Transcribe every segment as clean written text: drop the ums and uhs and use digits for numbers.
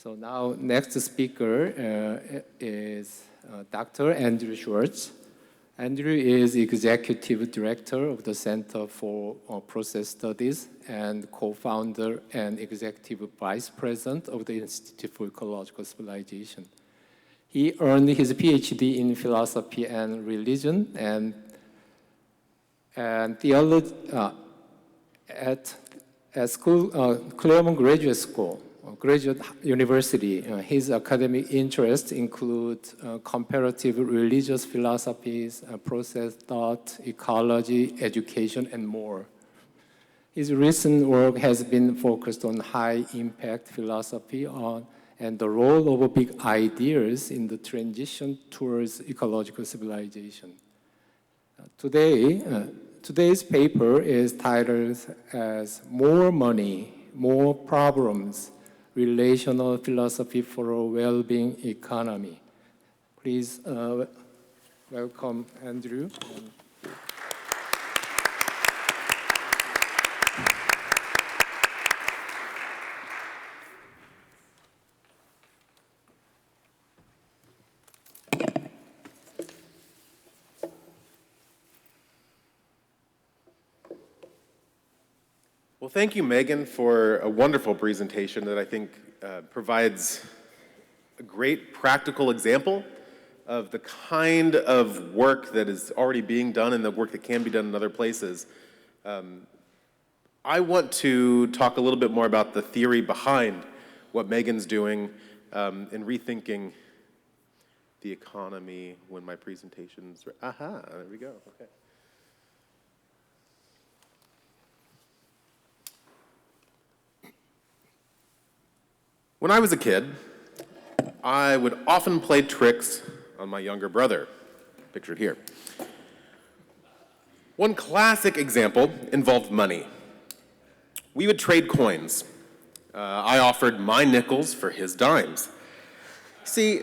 So now, next speaker is Dr. Andrew Schwartz. Andrew is Executive Director of the Center for Process Studies and co-founder and Executive Vice President of the Institute for Ecological Civilization. He earned his Ph.D. in philosophy and religion and theology at Claremont Graduate University. His academic interests include comparative religious philosophies, process thought, ecology, education, and more. His recent work has been focused on high-impact philosophy and the role of big ideas in the transition towards ecological civilization. Today's paper is titled as More Money, More Problems, Relational Philosophy for a Wellbeing Economy. Please welcome Andrew. Well, thank you, Megan, for a wonderful presentation that I think provides a great practical example of the kind of work that is already being done and the work that can be done in other places. I want to talk a little bit more about the theory behind what Megan's doing in rethinking the economy when my presentation's... Aha, there we go, okay. When I was a kid, I would often play tricks on my younger brother, pictured here. One classic example involved money. We would trade coins. I offered my nickels for his dimes. See,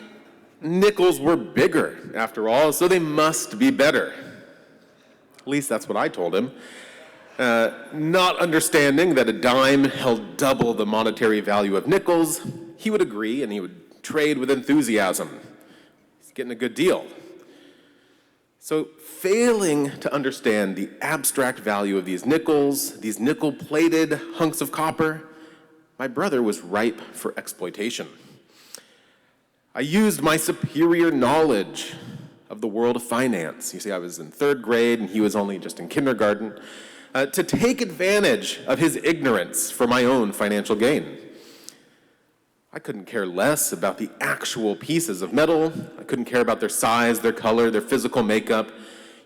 nickels were bigger, after all, so they must be better. At least that's what I told him. Not understanding that a dime held double the monetary value of nickels, he would agree and he would trade with enthusiasm. He's getting a good deal. So failing to understand the abstract value of these nickels, these nickel-plated hunks of copper, my brother was ripe for exploitation. I used my superior knowledge of the world of finance. You see, I was in 3rd grade and he was only just in kindergarten. To take advantage of his ignorance for my own financial gain. I couldn't care less about the actual pieces of metal. I couldn't care about their size, their color, their physical makeup.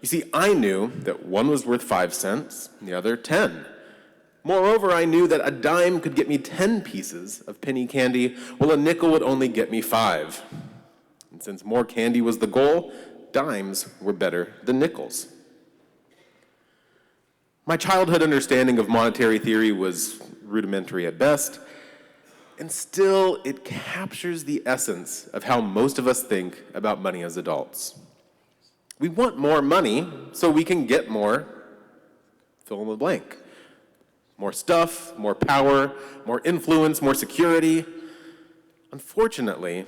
You see, I knew that one was worth 5 cents and the other 10. Moreover, I knew that a dime could get me 10 pieces of penny candy, while a nickel would only get me 5. And since more candy was the goal, dimes were better than nickels. My childhood understanding of monetary theory was rudimentary at best, and still it captures the essence of how most of us think about money as adults. We want more money so we can get more, fill in the blank. More stuff, more power, more influence, more security. Unfortunately,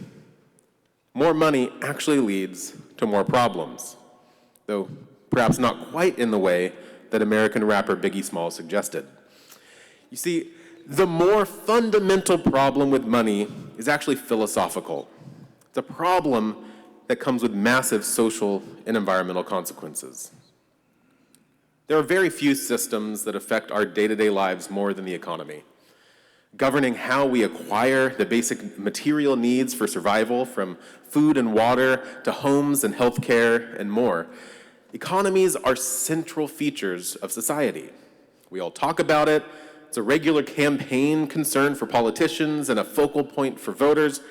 more money actually leads to more problems, though perhaps not quite in the way that American rapper Biggie Smalls suggested. You see, the more fundamental problem with money is actually philosophical. It's a problem that comes with massive social and environmental consequences. There are very few systems that affect our day-to-day lives more than the economy. Governing how we acquire the basic material needs for survival, from food and water to homes and healthcare and more. Economies are central features of society. We all talk about it. It's a regular campaign concern for politicians and a focal point for voters.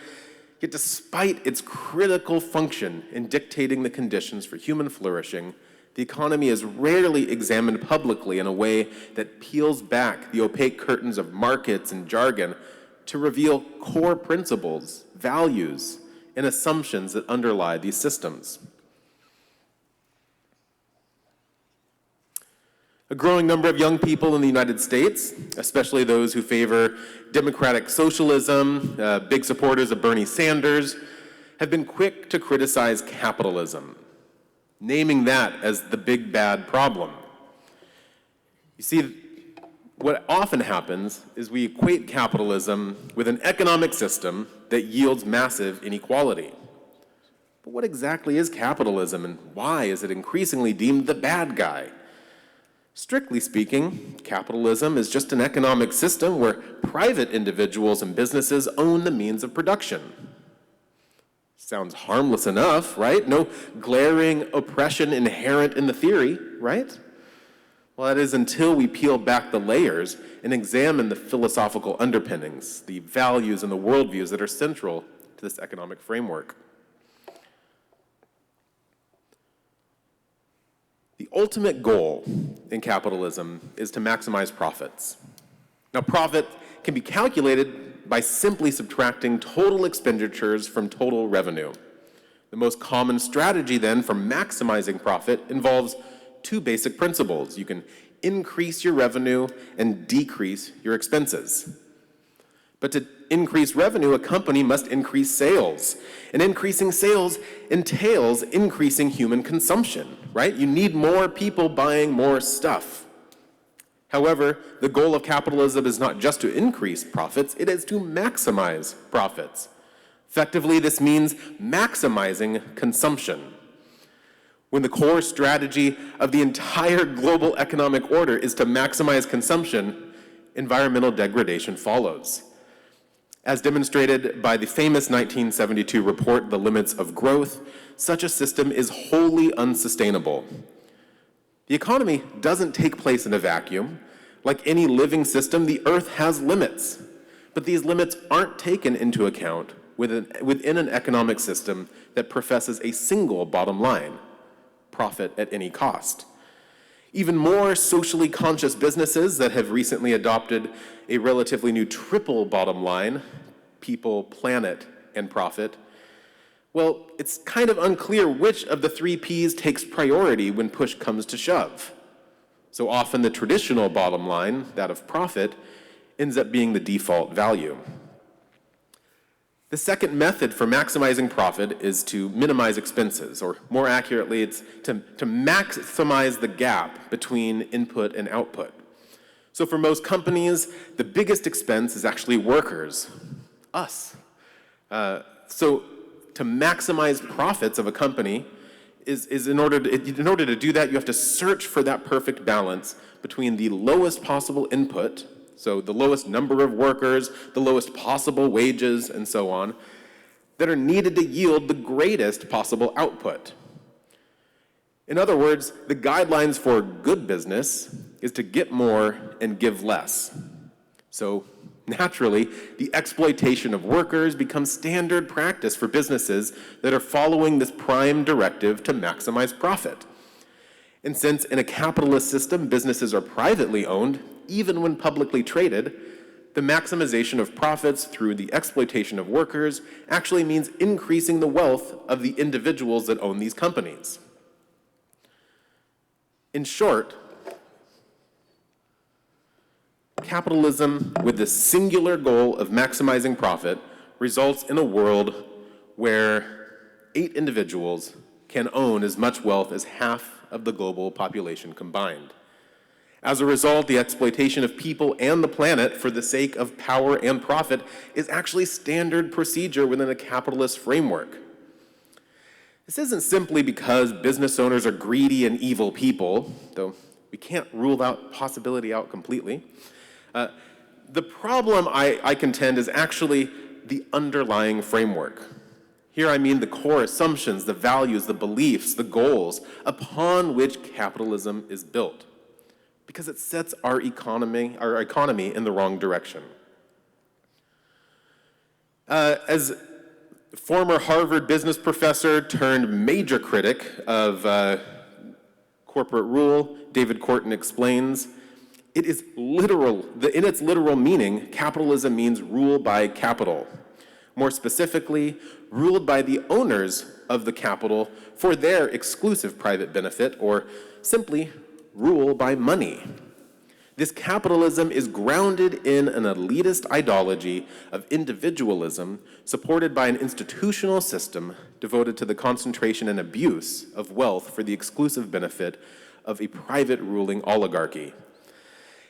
Yet despite its critical function in dictating the conditions for human flourishing, the economy is rarely examined publicly in a way that peels back the opaque curtains of markets and jargon to reveal core principles, values, and assumptions that underlie these systems. A growing number of young people in the United States, especially those who favor democratic socialism, big supporters of Bernie Sanders, have been quick to criticize capitalism, naming that as the big bad problem. You see, what often happens is we equate capitalism with an economic system that yields massive inequality. But what exactly is capitalism, and why is it increasingly deemed the bad guy? Strictly speaking, capitalism is just an economic system where private individuals and businesses own the means of production. Sounds harmless enough, right? No glaring oppression inherent in the theory, right? Well, that is until we peel back the layers and examine the philosophical underpinnings, the values and the worldviews that are central to this economic framework. The ultimate goal in capitalism is to maximize profits. Now, profit can be calculated by simply subtracting total expenditures from total revenue. The most common strategy then for maximizing profit involves two basic principles. You can increase your revenue and decrease your expenses. But to increase revenue, a company must increase sales. And increasing sales entails increasing human consumption, right? You need more people buying more stuff. However, the goal of capitalism is not just to increase profits, it is to maximize profits. Effectively, this means maximizing consumption. When the core strategy of the entire global economic order is to maximize consumption, environmental degradation follows. As demonstrated by the famous 1972 report, The Limits of Growth, such a system is wholly unsustainable. The economy doesn't take place in a vacuum. Like any living system, the Earth has limits, but these limits aren't taken into account within an economic system that professes a single bottom line: profit at any cost. Even more socially conscious businesses that have recently adopted a relatively new triple bottom line, people, planet, and profit, well, it's kind of unclear which of the three P's takes priority when push comes to shove. So often the traditional bottom line, that of profit, ends up being the default value. The second method for maximizing profit is to minimize expenses, or more accurately, it's to maximize the gap between input and output. So for most companies, the biggest expense is actually workers, us. So to maximize profits of a company is in order to do that, you have to search for that perfect balance between the lowest possible input, so the lowest number of workers, the lowest possible wages, and so on, that are needed to yield the greatest possible output. In other words, the guidelines for good business is to get more and give less. So naturally, the exploitation of workers becomes standard practice for businesses that are following this prime directive to maximize profit. And since in a capitalist system, businesses are privately owned, even when publicly traded, the maximization of profits through the exploitation of workers actually means increasing the wealth of the individuals that own these companies. In short, capitalism with the singular goal of maximizing profit results in a world where 8 individuals can own as much wealth as half of the global population combined. As a result, the exploitation of people and the planet for the sake of power and profit is actually standard procedure within a capitalist framework. This isn't simply because business owners are greedy and evil people, though we can't rule that possibility out completely. The problem, I contend, is actually the underlying framework. Here I mean the core assumptions, the values, the beliefs, the goals upon which capitalism is built, because it sets our economy in the wrong direction. As former Harvard business professor turned major critic of corporate rule, David Korten explains, it is literal, in its literal meaning, capitalism means rule by capital. More specifically, ruled by the owners of the capital for their exclusive private benefit, or simply rule by money. This capitalism is grounded in an elitist ideology of individualism supported by an institutional system devoted to the concentration and abuse of wealth for the exclusive benefit of a private ruling oligarchy.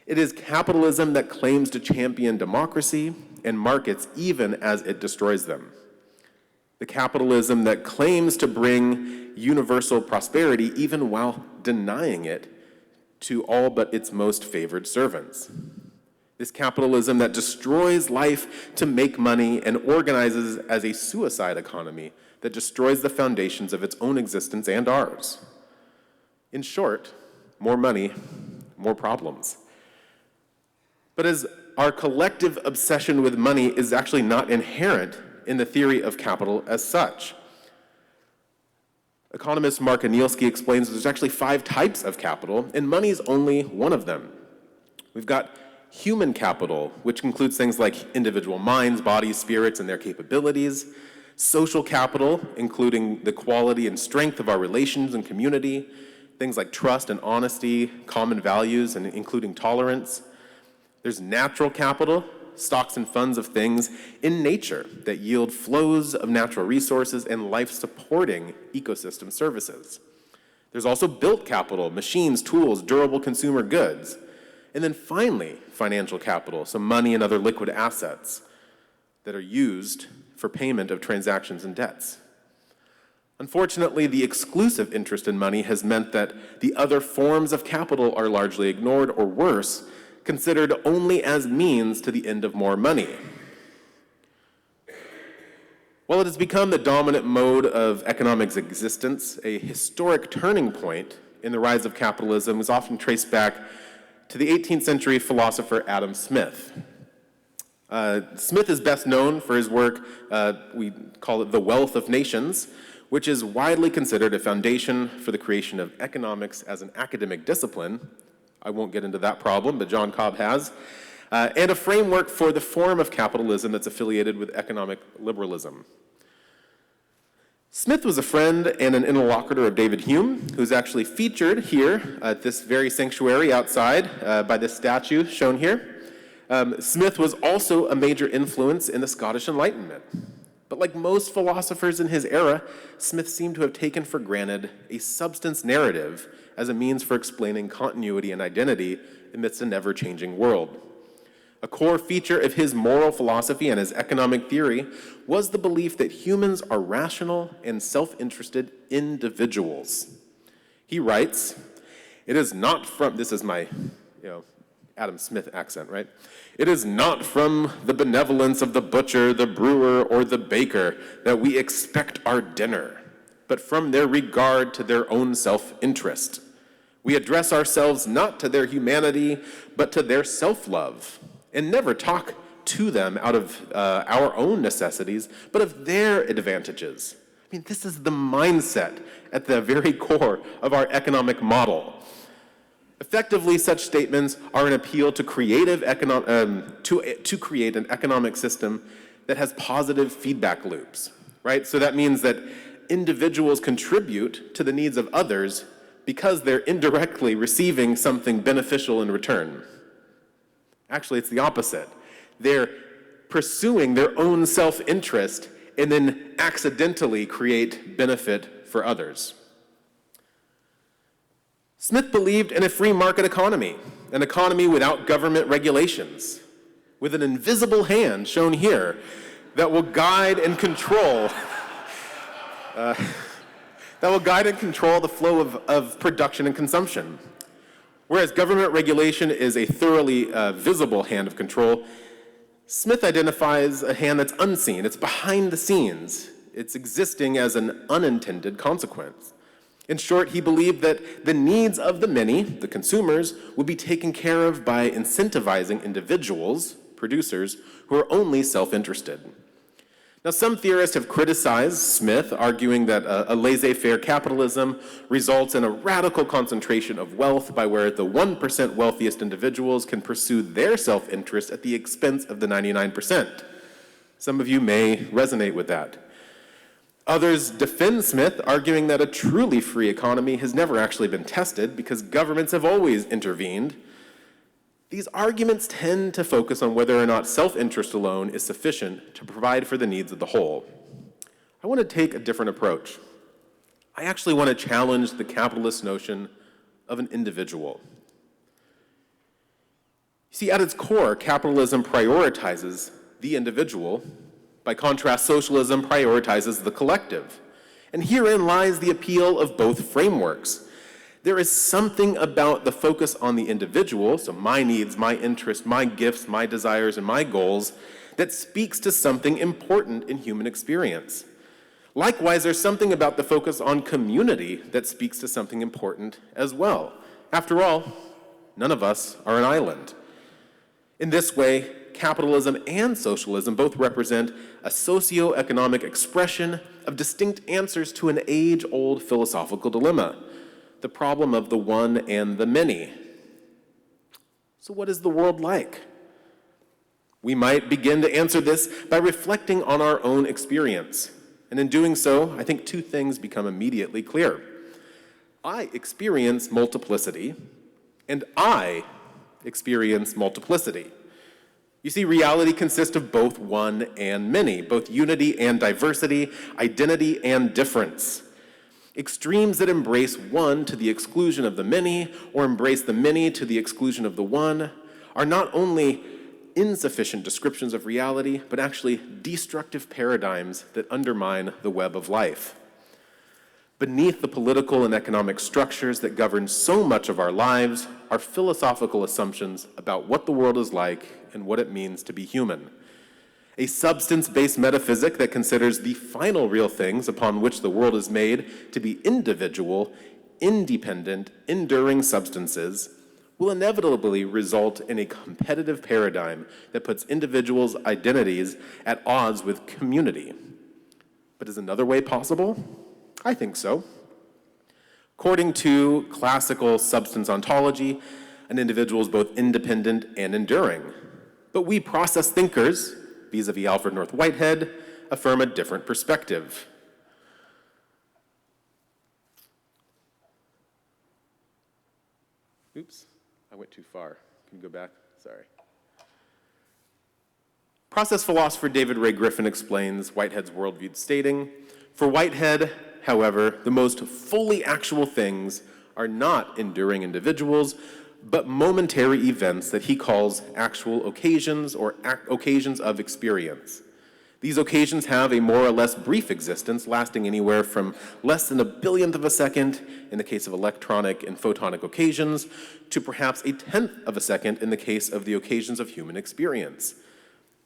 It is capitalism that claims to champion democracy and markets even as it destroys them. The capitalism that claims to bring universal prosperity even while denying it to all but its most favored servants. This capitalism that destroys life to make money and organizes as a suicide economy that destroys the foundations of its own existence and ours. In short, more money, more problems. But as our collective obsession with money is actually not inherent in the theory of capital as such. Economist Mark Anielski explains there's actually 5 types of capital, and money is only one of them. We've got human capital, which includes things like individual minds, bodies, spirits, and their capabilities. Social capital, including the quality and strength of our relations and community. Things like trust and honesty, common values, and including tolerance. There's natural capital, stocks and funds of things in nature that yield flows of natural resources and life-supporting ecosystem services. There's also built capital, machines, tools, durable consumer goods. And then finally, financial capital, so money and other liquid assets that are used for payment of transactions and debts. Unfortunately, the exclusive interest in money has meant that the other forms of capital are largely ignored, or worse, considered only as means to the end of more money. While it has become the dominant mode of economics existence, a historic turning point in the rise of capitalism is often traced back to the 18th century philosopher Adam Smith. Smith is best known for his work, we call it The Wealth of Nations, which is widely considered a foundation for the creation of economics as an academic discipline. I won't get into that problem, but John Cobb has. And a framework for the form of capitalism that's affiliated with economic liberalism. Smith was a friend and an interlocutor of David Hume, who's actually featured here at this very sanctuary outside by this statue shown here. Smith was also a major influence in the Scottish Enlightenment. But like most philosophers in his era, Smith seemed to have taken for granted a substance narrative as a means for explaining continuity and identity amidst a never-changing world. A core feature of his moral philosophy and his economic theory was the belief that humans are rational and self-interested individuals. He writes, "It is not from," this is my, Adam Smith accent, right? "It is not from the benevolence of the butcher, the brewer, or the baker that we expect our dinner, but from their regard to their own self-interest. We address ourselves not to their humanity, but to their self-love, and never talk to them out of our own necessities, but of their advantages." I mean, this is the mindset at the very core of our economic model. Effectively, such statements are an appeal to create an economic system that has positive feedback loops, right? So that means that individuals contribute to the needs of others because they're indirectly receiving something beneficial in return. Actually, it's the opposite. They're pursuing their own self-interest and then accidentally create benefit for others. Smith believed in a free market economy, an economy without government regulations, with an invisible hand shown here that will guide and control the flow of production and consumption. Whereas government regulation is a thoroughly visible hand of control, Smith identifies a hand that's unseen. It's behind the scenes. It's existing as an unintended consequence. In short, he believed that the needs of the many, the consumers, would be taken care of by incentivizing individuals, producers, who are only self-interested. Now, some theorists have criticized Smith, arguing that a laissez-faire capitalism results in a radical concentration of wealth by where the 1% wealthiest individuals can pursue their self-interest at the expense of the 99%. Some of you may resonate with that. Others defend Smith, arguing that a truly free economy has never actually been tested because governments have always intervened. These arguments tend to focus on whether or not self-interest alone is sufficient to provide for the needs of the whole. I want to take a different approach. I actually want to challenge the capitalist notion of an individual. See, at its core, capitalism prioritizes the individual. By contrast, socialism prioritizes the collective. And herein lies the appeal of both frameworks. There is something about the focus on the individual, so my needs, my interests, my gifts, my desires, and my goals, that speaks to something important in human experience. Likewise, there's something about the focus on community that speaks to something important as well. After all, none of us are an island. In this way, capitalism and socialism both represent a socio-economic expression of distinct answers to an age-old philosophical dilemma, the problem of the one and the many. So what is the world like? We might begin to answer this by reflecting on our own experience. And in doing so, I think two things become immediately clear. I experience multiplicity, and I experience multiplicity. You see, reality consists of both one and many, both unity and diversity, identity and difference. Extremes that embrace one to the exclusion of the many, or embrace the many to the exclusion of the one, are not only insufficient descriptions of reality, but actually destructive paradigms that undermine the web of life. Beneath the political and economic structures that govern so much of our lives are philosophical assumptions about what the world is like and what it means to be human. A substance-based metaphysic that considers the final real things upon which the world is made to be individual, independent, enduring substances will inevitably result in a competitive paradigm that puts individuals' identities at odds with community. But is another way possible? I think so. According to classical substance ontology, an individual is both independent and enduring. But we process thinkers, vis-a-vis Alfred North Whitehead, affirm a different perspective. Oops, I went too far. Can you go back? Sorry. Process philosopher David Ray Griffin explains Whitehead's worldview, stating, "For Whitehead, however, the most fully actual things are not enduring individuals, but momentary events that he calls actual occasions or occasions of experience. These occasions have a more or less brief existence, lasting anywhere from less than a billionth of a second in the case of electronic and photonic occasions to perhaps a tenth of a second in the case of the occasions of human experience.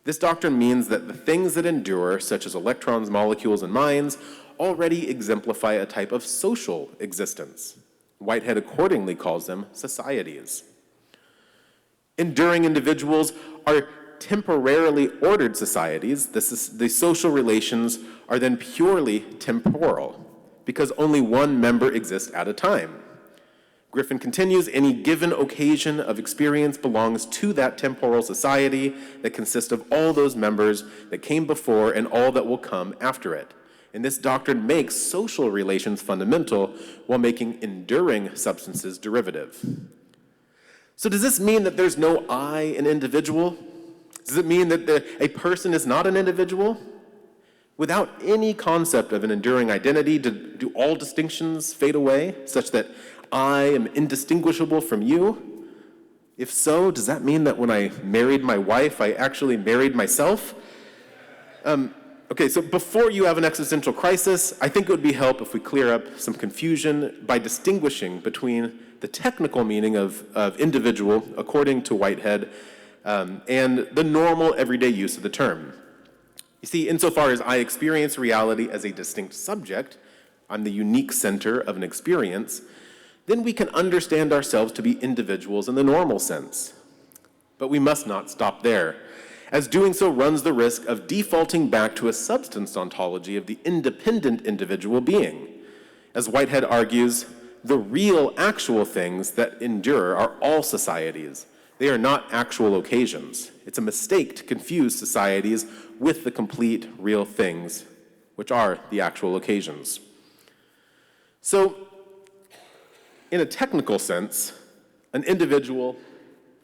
This doctrine means that the things that endure, such as electrons, molecules, and minds, already exemplify a type of social existence. Whitehead accordingly calls them societies. Enduring individuals are temporarily ordered societies. The social relations are then purely temporal because only one member exists at a time. Griffin continues, any given occasion of experience belongs to that temporal society that consists of all those members that came before and all that will come after it. And this doctrine makes social relations fundamental while making enduring substances derivative." So does this mean that there's no I in individual? Does it mean that a person is not an individual? Without any concept of an enduring identity, do all distinctions fade away, such that I am indistinguishable from you? If so, does that mean that when I married my wife, I actually married myself? Okay, so before you have an existential crisis, I think it would be helpful if we clear up some confusion by distinguishing between the technical meaning of individual, according to Whitehead, and the normal everyday use of the term. You see, insofar as I experience reality as a distinct subject, I'm the unique center of an experience, then we can understand ourselves to be individuals in the normal sense. But we must not stop there, as doing so runs the risk of defaulting back to a substance ontology of the independent individual being. As Whitehead argues, the real actual things that endure are all societies. They are not actual occasions. It's a mistake to confuse societies with the complete real things which are the actual occasions. So, in a technical sense, an individual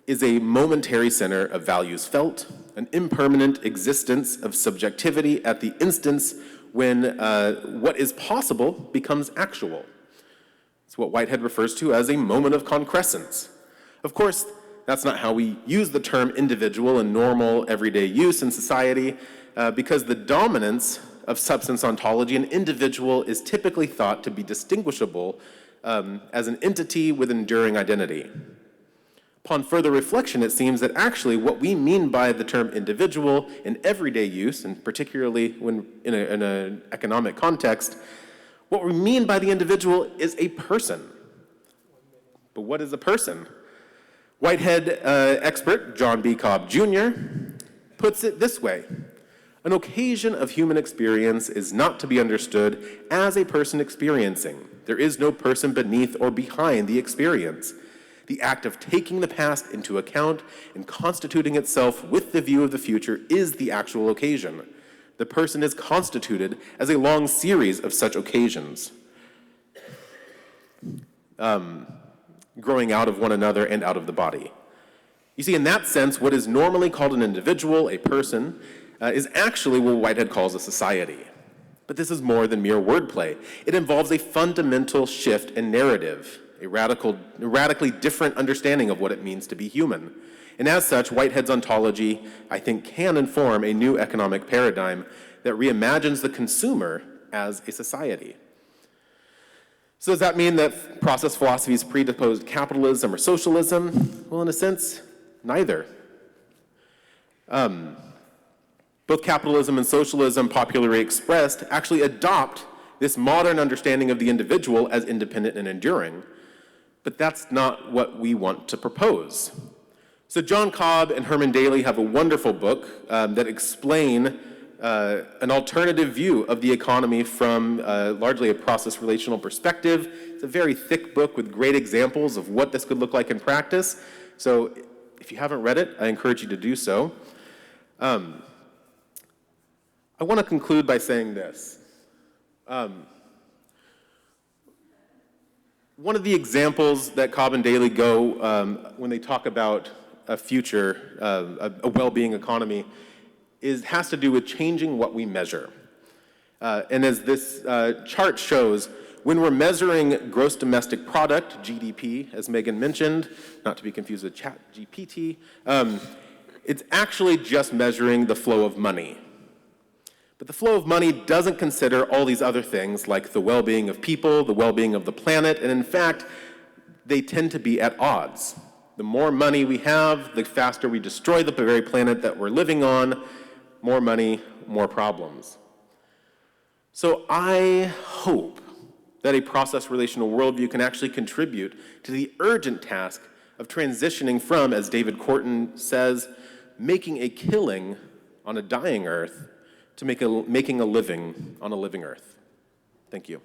is a momentary center of values felt, an impermanent existence of subjectivity at the instance when what is possible becomes actual. It's what Whitehead refers to as a moment of concrescence. Of course, that's not how we use the term individual in normal, everyday use in society, because the dominance of substance ontology, an individual is typically thought to be distinguishable as an entity with enduring identity. Upon further reflection, it seems that actually what we mean by the term individual in everyday use, and particularly when in an economic context, what we mean by the individual is a person. But what is a person? Whitehead expert John B. Cobb Jr. puts it this way: an occasion of human experience is not to be understood as a person experiencing. There is no person beneath or behind the experience. The act of taking the past into account and constituting itself with the view of the future is the actual occasion. The person is constituted as a long series of such occasions, growing out of one another and out of the body. You see, in that sense, what is normally called an individual, a person, is actually what Whitehead calls a society. But this is more than mere wordplay. It involves a fundamental shift in narrative, a radically different understanding of what it means to be human. And as such, Whitehead's ontology, I think, can inform a new economic paradigm that reimagines the consumer as a society. So does that mean that process philosophies predisposed capitalism or socialism? Well, in a sense, neither. Both capitalism and socialism, popularly expressed, actually adopt this modern understanding of the individual as independent and enduring. But that's not what we want to propose. So John Cobb and Herman Daly have a wonderful book that explain an alternative view of the economy from largely a process relational perspective. It's a very thick book with great examples of what this could look like in practice. So if you haven't read it, I encourage you to do so. I want to conclude by saying this. One of the examples that Cobb and Daly go when they talk about a future, a well-being economy, has to do with changing what we measure. And as this chart shows, when we're measuring gross domestic product, GDP, as Megan mentioned, not to be confused with ChatGPT, it's actually just measuring the flow of money. But the flow of money doesn't consider all these other things like the well-being of people, the well-being of the planet, and in fact, they tend to be at odds. The more money we have, the faster we destroy the very planet that we're living on. More money, more problems. So I hope that a process relational worldview can actually contribute to the urgent task of transitioning from, as David Corton says, making a killing on a dying earth to making a living on a living earth. Thank you.